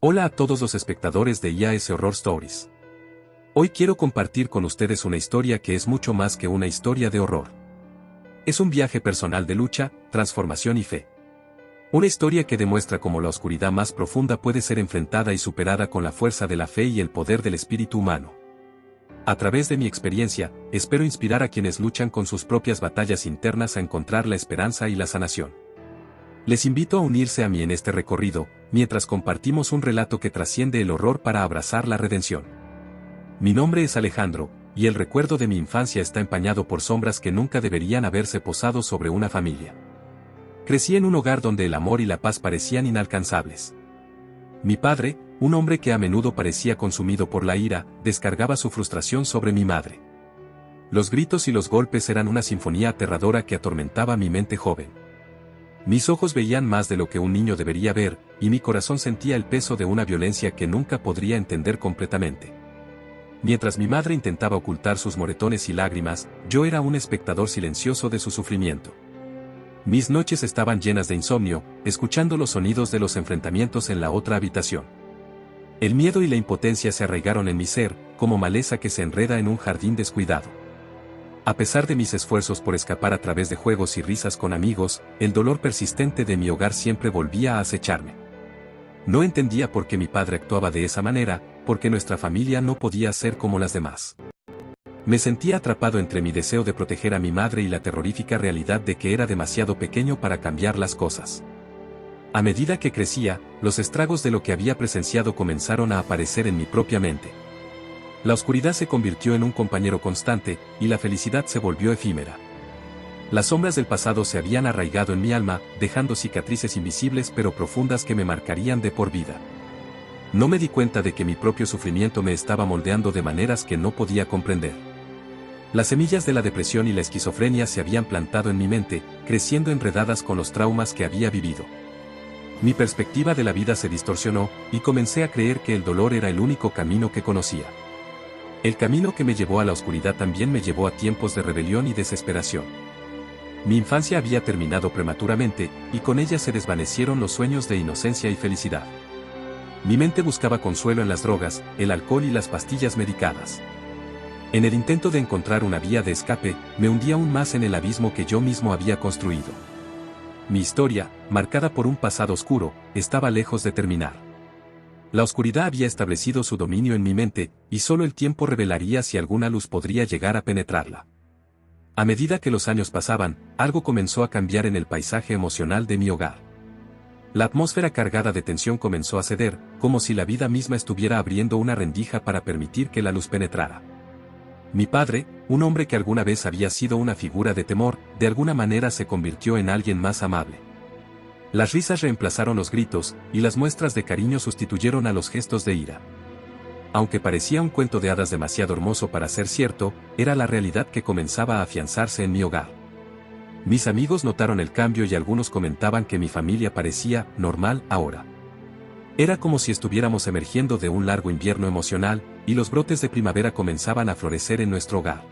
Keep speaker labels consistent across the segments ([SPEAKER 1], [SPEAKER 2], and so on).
[SPEAKER 1] Hola a todos los espectadores de IAS Horror Stories. Hoy quiero compartir con ustedes una historia que es mucho más que una historia de horror. Es un viaje personal de lucha, transformación y fe. Una historia que demuestra cómo la oscuridad más profunda puede ser enfrentada y superada con la fuerza de la fe y el poder del espíritu humano. A través de mi experiencia, espero inspirar a quienes luchan con sus propias batallas internas a encontrar la esperanza y la sanación. Les invito a unirse a mí en este recorrido, mientras compartimos un relato que trasciende el horror para abrazar la redención. Mi nombre es Alejandro, y el recuerdo de mi infancia está empañado por sombras que nunca deberían haberse posado sobre una familia. Crecí en un hogar donde el amor y la paz parecían inalcanzables. Mi padre, un hombre que a menudo parecía consumido por la ira, descargaba su frustración sobre mi madre. Los gritos y los golpes eran una sinfonía aterradora que atormentaba mi mente joven. Mis ojos veían más de lo que un niño debería ver, y mi corazón sentía el peso de una violencia que nunca podría entender completamente. Mientras mi madre intentaba ocultar sus moretones y lágrimas, yo era un espectador silencioso de su sufrimiento. Mis noches estaban llenas de insomnio, escuchando los sonidos de los enfrentamientos en la otra habitación. El miedo y la impotencia se arraigaron en mi ser, como maleza que se enreda en un jardín descuidado. A pesar de mis esfuerzos por escapar a través de juegos y risas con amigos, el dolor persistente de mi hogar siempre volvía a acecharme. No entendía por qué mi padre actuaba de esa manera, porque nuestra familia no podía ser como las demás. Me sentía atrapado entre mi deseo de proteger a mi madre y la terrorífica realidad de que era demasiado pequeño para cambiar las cosas. A medida que crecía, los estragos de lo que había presenciado comenzaron a aparecer en mi propia mente. La oscuridad se convirtió en un compañero constante, y la felicidad se volvió efímera. Las sombras del pasado se habían arraigado en mi alma, dejando cicatrices invisibles pero profundas que me marcarían de por vida. No me di cuenta de que mi propio sufrimiento me estaba moldeando de maneras que no podía comprender. Las semillas de la depresión y la esquizofrenia se habían plantado en mi mente, creciendo enredadas con los traumas que había vivido. Mi perspectiva de la vida se distorsionó, y comencé a creer que el dolor era el único camino que conocía. El camino que me llevó a la oscuridad también me llevó a tiempos de rebelión y desesperación. Mi infancia había terminado prematuramente, y con ella se desvanecieron los sueños de inocencia y felicidad. Mi mente buscaba consuelo en las drogas, el alcohol y las pastillas medicadas. En el intento de encontrar una vía de escape, me hundí aún más en el abismo que yo mismo había construido. Mi historia, marcada por un pasado oscuro, estaba lejos de terminar. La oscuridad había establecido su dominio en mi mente, y solo el tiempo revelaría si alguna luz podría llegar a penetrarla. A medida que los años pasaban, algo comenzó a cambiar en el paisaje emocional de mi hogar. La atmósfera cargada de tensión comenzó a ceder, como si la vida misma estuviera abriendo una rendija para permitir que la luz penetrara. Mi padre, un hombre que alguna vez había sido una figura de temor, de alguna manera se convirtió en alguien más amable. Las risas reemplazaron los gritos, y las muestras de cariño sustituyeron a los gestos de ira. Aunque parecía un cuento de hadas demasiado hermoso para ser cierto, era la realidad que comenzaba a afianzarse en mi hogar. Mis amigos notaron el cambio y algunos comentaban que mi familia parecía normal ahora. Era como si estuviéramos emergiendo de un largo invierno emocional, y los brotes de primavera comenzaban a florecer en nuestro hogar.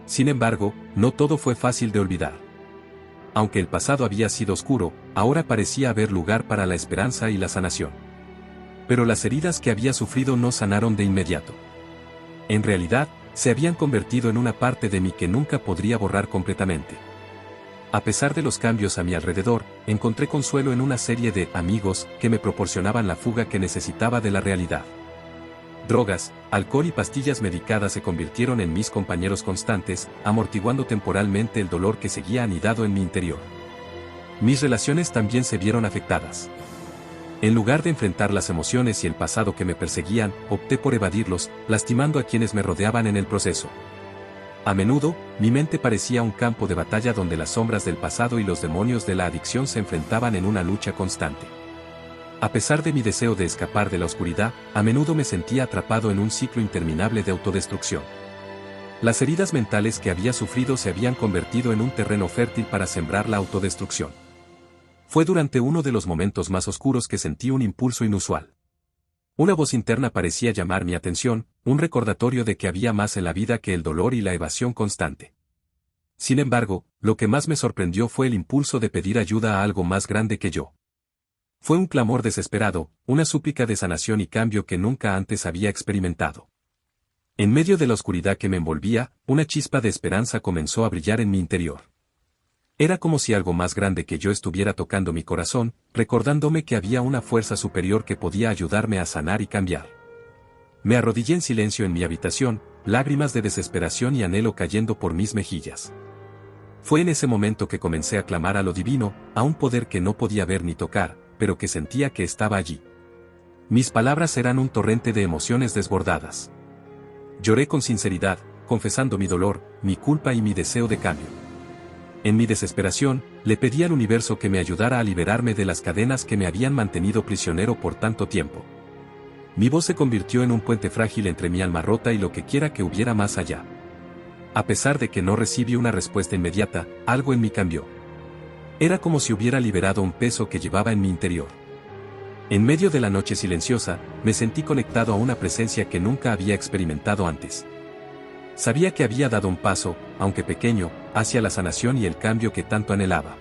[SPEAKER 1] Sin embargo, no todo fue fácil de olvidar. Aunque el pasado había sido oscuro, ahora parecía haber lugar para la esperanza y la sanación. Pero las heridas que había sufrido no sanaron de inmediato. En realidad, se habían convertido en una parte de mí que nunca podría borrar completamente. A pesar de los cambios a mi alrededor, encontré consuelo en una serie de amigos que me proporcionaban la fuga que necesitaba de la realidad. Drogas, alcohol y pastillas medicadas se convirtieron en mis compañeros constantes, amortiguando temporalmente el dolor que seguía anidado en mi interior. Mis relaciones también se vieron afectadas. En lugar de enfrentar las emociones y el pasado que me perseguían, opté por evadirlos, lastimando a quienes me rodeaban en el proceso. A menudo, mi mente parecía un campo de batalla donde las sombras del pasado y los demonios de la adicción se enfrentaban en una lucha constante. A pesar de mi deseo de escapar de la oscuridad, a menudo me sentía atrapado en un ciclo interminable de autodestrucción. Las heridas mentales que había sufrido se habían convertido en un terreno fértil para sembrar la autodestrucción. Fue durante uno de los momentos más oscuros que sentí un impulso inusual. Una voz interna parecía llamar mi atención, un recordatorio de que había más en la vida que el dolor y la evasión constante. Sin embargo, lo que más me sorprendió fue el impulso de pedir ayuda a algo más grande que yo. Fue un clamor desesperado, una súplica de sanación y cambio que nunca antes había experimentado. En medio de la oscuridad que me envolvía, una chispa de esperanza comenzó a brillar en mi interior. Era como si algo más grande que yo estuviera tocando mi corazón, recordándome que había una fuerza superior que podía ayudarme a sanar y cambiar. Me arrodillé en silencio en mi habitación, lágrimas de desesperación y anhelo cayendo por mis mejillas. Fue en ese momento que comencé a clamar a lo divino, a un poder que no podía ver ni tocar, pero que sentía que estaba allí. Mis palabras eran un torrente de emociones desbordadas. Lloré con sinceridad, confesando mi dolor, mi culpa y mi deseo de cambio. En mi desesperación, le pedí al universo que me ayudara a liberarme de las cadenas que me habían mantenido prisionero por tanto tiempo. Mi voz se convirtió en un puente frágil entre mi alma rota y lo que quiera que hubiera más allá. A pesar de que no recibí una respuesta inmediata, algo en mí cambió. Era como si hubiera liberado un peso que llevaba en mi interior. En medio de la noche silenciosa, me sentí conectado a una presencia que nunca había experimentado antes. Sabía que había dado un paso, aunque pequeño, hacia la sanación y el cambio que tanto anhelaba.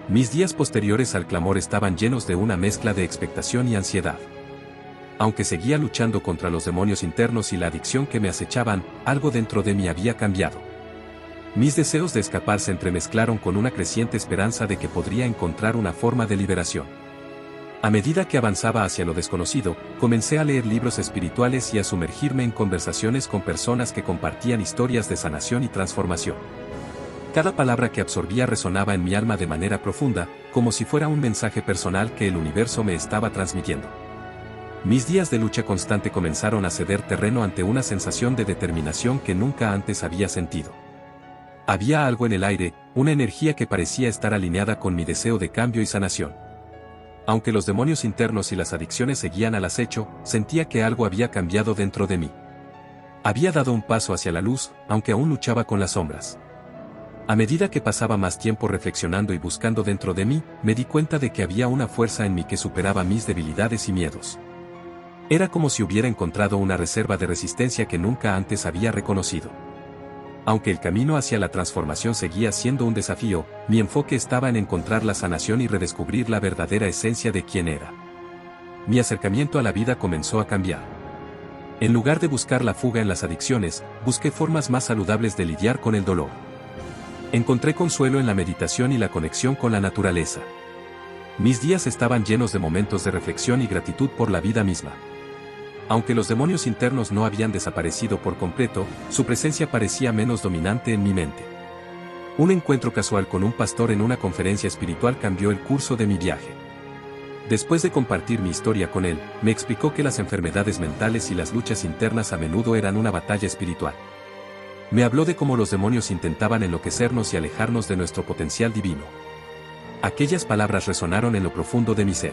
[SPEAKER 1] Mis días posteriores al clamor estaban llenos de una mezcla de expectación y ansiedad. Aunque seguía luchando contra los demonios internos y la adicción que me acechaban, algo dentro de mí había cambiado. Mis deseos de escapar se entremezclaron con una creciente esperanza de que podría encontrar una forma de liberación. A medida que avanzaba hacia lo desconocido, comencé a leer libros espirituales y a sumergirme en conversaciones con personas que compartían historias de sanación y transformación. Cada palabra que absorbía resonaba en mi alma de manera profunda, como si fuera un mensaje personal que el universo me estaba transmitiendo. Mis días de lucha constante comenzaron a ceder terreno ante una sensación de determinación que nunca antes había sentido. Había algo en el aire, una energía que parecía estar alineada con mi deseo de cambio y sanación. Aunque los demonios internos y las adicciones seguían al acecho, sentía que algo había cambiado dentro de mí. Había dado un paso hacia la luz, aunque aún luchaba con las sombras. A medida que pasaba más tiempo reflexionando y buscando dentro de mí, me di cuenta de que había una fuerza en mí que superaba mis debilidades y miedos. Era como si hubiera encontrado una reserva de resistencia que nunca antes había reconocido. Aunque el camino hacia la transformación seguía siendo un desafío, mi enfoque estaba en encontrar la sanación y redescubrir la verdadera esencia de quién era. Mi acercamiento a la vida comenzó a cambiar. En lugar de buscar la fuga en las adicciones, busqué formas más saludables de lidiar con el dolor. Encontré consuelo en la meditación y la conexión con la naturaleza. Mis días estaban llenos de momentos de reflexión y gratitud por la vida misma. Aunque los demonios internos no habían desaparecido por completo, su presencia parecía menos dominante en mi mente. Un encuentro casual con un pastor en una conferencia espiritual cambió el curso de mi viaje. Después de compartir mi historia con él, me explicó que las enfermedades mentales y las luchas internas a menudo eran una batalla espiritual. Me habló de cómo los demonios intentaban enloquecernos y alejarnos de nuestro potencial divino. Aquellas palabras resonaron en lo profundo de mi ser.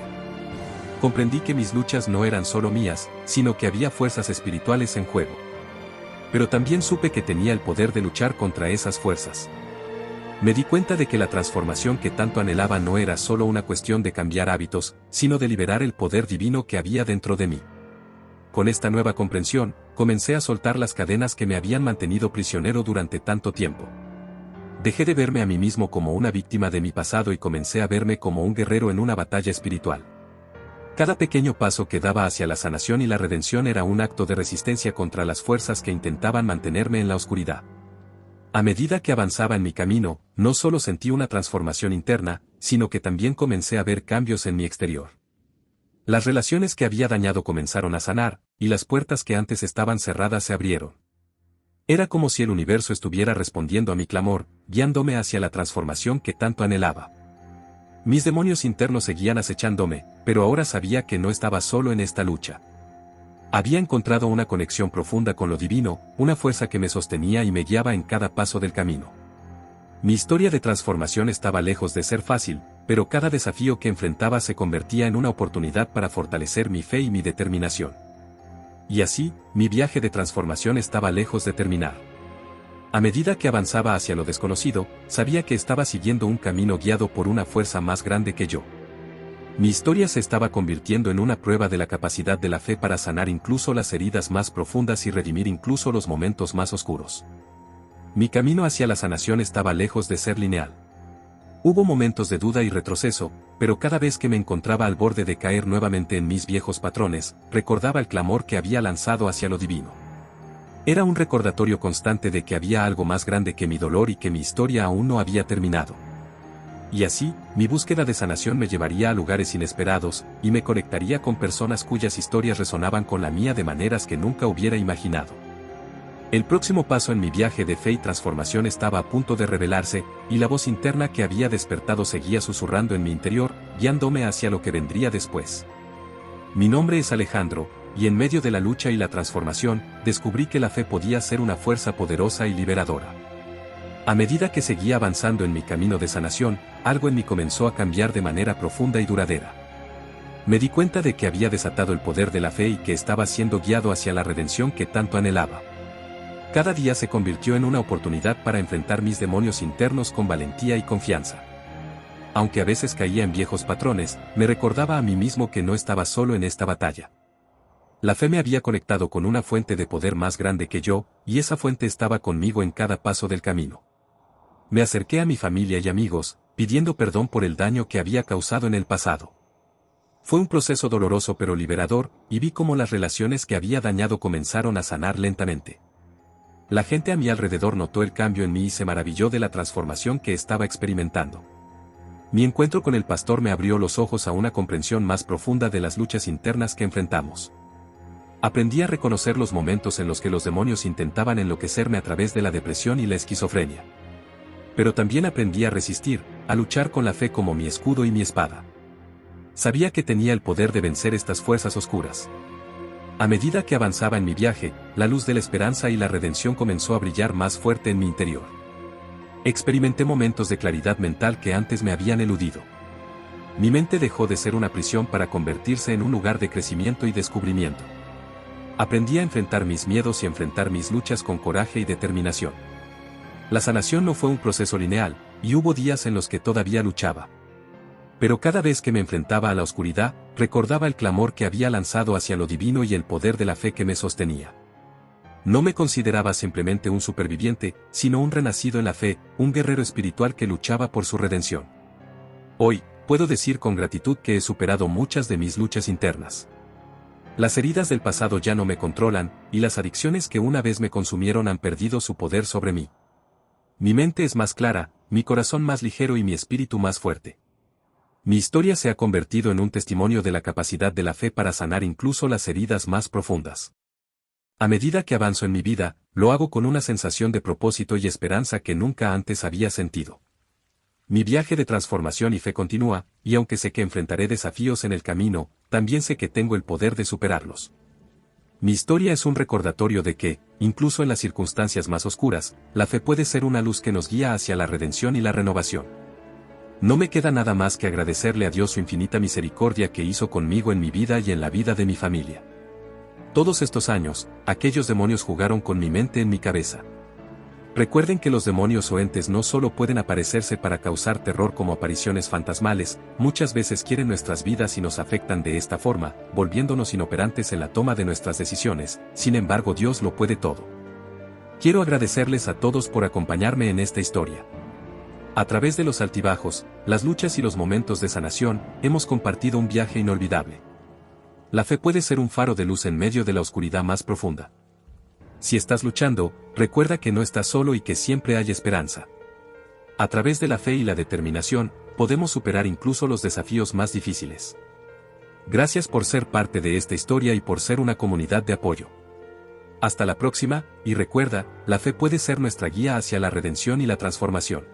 [SPEAKER 1] Comprendí que mis luchas no eran solo mías, sino que había fuerzas espirituales en juego. Pero también supe que tenía el poder de luchar contra esas fuerzas. Me di cuenta de que la transformación que tanto anhelaba no era solo una cuestión de cambiar hábitos, sino de liberar el poder divino que había dentro de mí. Con esta nueva comprensión, comencé a soltar las cadenas que me habían mantenido prisionero durante tanto tiempo. Dejé de verme a mí mismo como una víctima de mi pasado y comencé a verme como un guerrero en una batalla espiritual. Cada pequeño paso que daba hacia la sanación y la redención era un acto de resistencia contra las fuerzas que intentaban mantenerme en la oscuridad. A medida que avanzaba en mi camino, no solo sentí una transformación interna, sino que también comencé a ver cambios en mi exterior. Las relaciones que había dañado comenzaron a sanar, y las puertas que antes estaban cerradas se abrieron. Era como si el universo estuviera respondiendo a mi clamor, guiándome hacia la transformación que tanto anhelaba. Mis demonios internos seguían acechándome, pero ahora sabía que no estaba solo en esta lucha. Había encontrado una conexión profunda con lo divino, una fuerza que me sostenía y me guiaba en cada paso del camino. Mi historia de transformación estaba lejos de ser fácil, pero cada desafío que enfrentaba se convertía en una oportunidad para fortalecer mi fe y mi determinación. Y así, mi viaje de transformación estaba lejos de terminar. A medida que avanzaba hacia lo desconocido, sabía que estaba siguiendo un camino guiado por una fuerza más grande que yo. Mi historia se estaba convirtiendo en una prueba de la capacidad de la fe para sanar incluso las heridas más profundas y redimir incluso los momentos más oscuros. Mi camino hacia la sanación estaba lejos de ser lineal. Hubo momentos de duda y retroceso, pero cada vez que me encontraba al borde de caer nuevamente en mis viejos patrones, recordaba el clamor que había lanzado hacia lo divino. Era un recordatorio constante de que había algo más grande que mi dolor y que mi historia aún no había terminado. Y así, mi búsqueda de sanación me llevaría a lugares inesperados, y me conectaría con personas cuyas historias resonaban con la mía de maneras que nunca hubiera imaginado. El próximo paso en mi viaje de fe y transformación estaba a punto de revelarse, y la voz interna que había despertado seguía susurrando en mi interior, guiándome hacia lo que vendría después. Mi nombre es Alejandro, y en medio de la lucha y la transformación, descubrí que la fe podía ser una fuerza poderosa y liberadora. A medida que seguía avanzando en mi camino de sanación, algo en mí comenzó a cambiar de manera profunda y duradera. Me di cuenta de que había desatado el poder de la fe y que estaba siendo guiado hacia la redención que tanto anhelaba. Cada día se convirtió en una oportunidad para enfrentar mis demonios internos con valentía y confianza. Aunque a veces caía en viejos patrones, me recordaba a mí mismo que no estaba solo en esta batalla. La fe me había conectado con una fuente de poder más grande que yo, y esa fuente estaba conmigo en cada paso del camino. Me acerqué a mi familia y amigos, pidiendo perdón por el daño que había causado en el pasado. Fue un proceso doloroso pero liberador, y vi cómo las relaciones que había dañado comenzaron a sanar lentamente. La gente a mi alrededor notó el cambio en mí y se maravilló de la transformación que estaba experimentando. Mi encuentro con el pastor me abrió los ojos a una comprensión más profunda de las luchas internas que enfrentamos. Aprendí a reconocer los momentos en los que los demonios intentaban enloquecerme a través de la depresión y la esquizofrenia. Pero también aprendí a resistir, a luchar con la fe como mi escudo y mi espada. Sabía que tenía el poder de vencer estas fuerzas oscuras. A medida que avanzaba en mi viaje, la luz de la esperanza y la redención comenzó a brillar más fuerte en mi interior. Experimenté momentos de claridad mental que antes me habían eludido. Mi mente dejó de ser una prisión para convertirse en un lugar de crecimiento y descubrimiento. Aprendí a enfrentar mis miedos y enfrentar mis luchas con coraje y determinación. La sanación no fue un proceso lineal, y hubo días en los que todavía luchaba. Pero cada vez que me enfrentaba a la oscuridad, recordaba el clamor que había lanzado hacia lo divino y el poder de la fe que me sostenía. No me consideraba simplemente un superviviente, sino un renacido en la fe, un guerrero espiritual que luchaba por su redención. Hoy, puedo decir con gratitud que he superado muchas de mis luchas internas. Las heridas del pasado ya no me controlan, y las adicciones que una vez me consumieron han perdido su poder sobre mí. Mi mente es más clara, mi corazón más ligero y mi espíritu más fuerte. Mi historia se ha convertido en un testimonio de la capacidad de la fe para sanar incluso las heridas más profundas. A medida que avanzo en mi vida, lo hago con una sensación de propósito y esperanza que nunca antes había sentido. Mi viaje de transformación y fe continúa, y aunque sé que enfrentaré desafíos en el camino, también sé que tengo el poder de superarlos. Mi historia es un recordatorio de que, incluso en las circunstancias más oscuras, la fe puede ser una luz que nos guía hacia la redención y la renovación. No me queda nada más que agradecerle a Dios su infinita misericordia que hizo conmigo en mi vida y en la vida de mi familia. Todos estos años, aquellos demonios jugaron con mi mente en mi cabeza. Recuerden que los demonios o entes no solo pueden aparecerse para causar terror como apariciones fantasmales, muchas veces quieren nuestras vidas y nos afectan de esta forma, volviéndonos inoperantes en la toma de nuestras decisiones. Sin embargo, Dios lo puede todo. Quiero agradecerles a todos por acompañarme en esta historia. A través de los altibajos, las luchas y los momentos de sanación, hemos compartido un viaje inolvidable. La fe puede ser un faro de luz en medio de la oscuridad más profunda. Si estás luchando, recuerda que no estás solo y que siempre hay esperanza. A través de la fe y la determinación, podemos superar incluso los desafíos más difíciles. Gracias por ser parte de esta historia y por ser una comunidad de apoyo. Hasta la próxima, y recuerda, la fe puede ser nuestra guía hacia la redención y la transformación.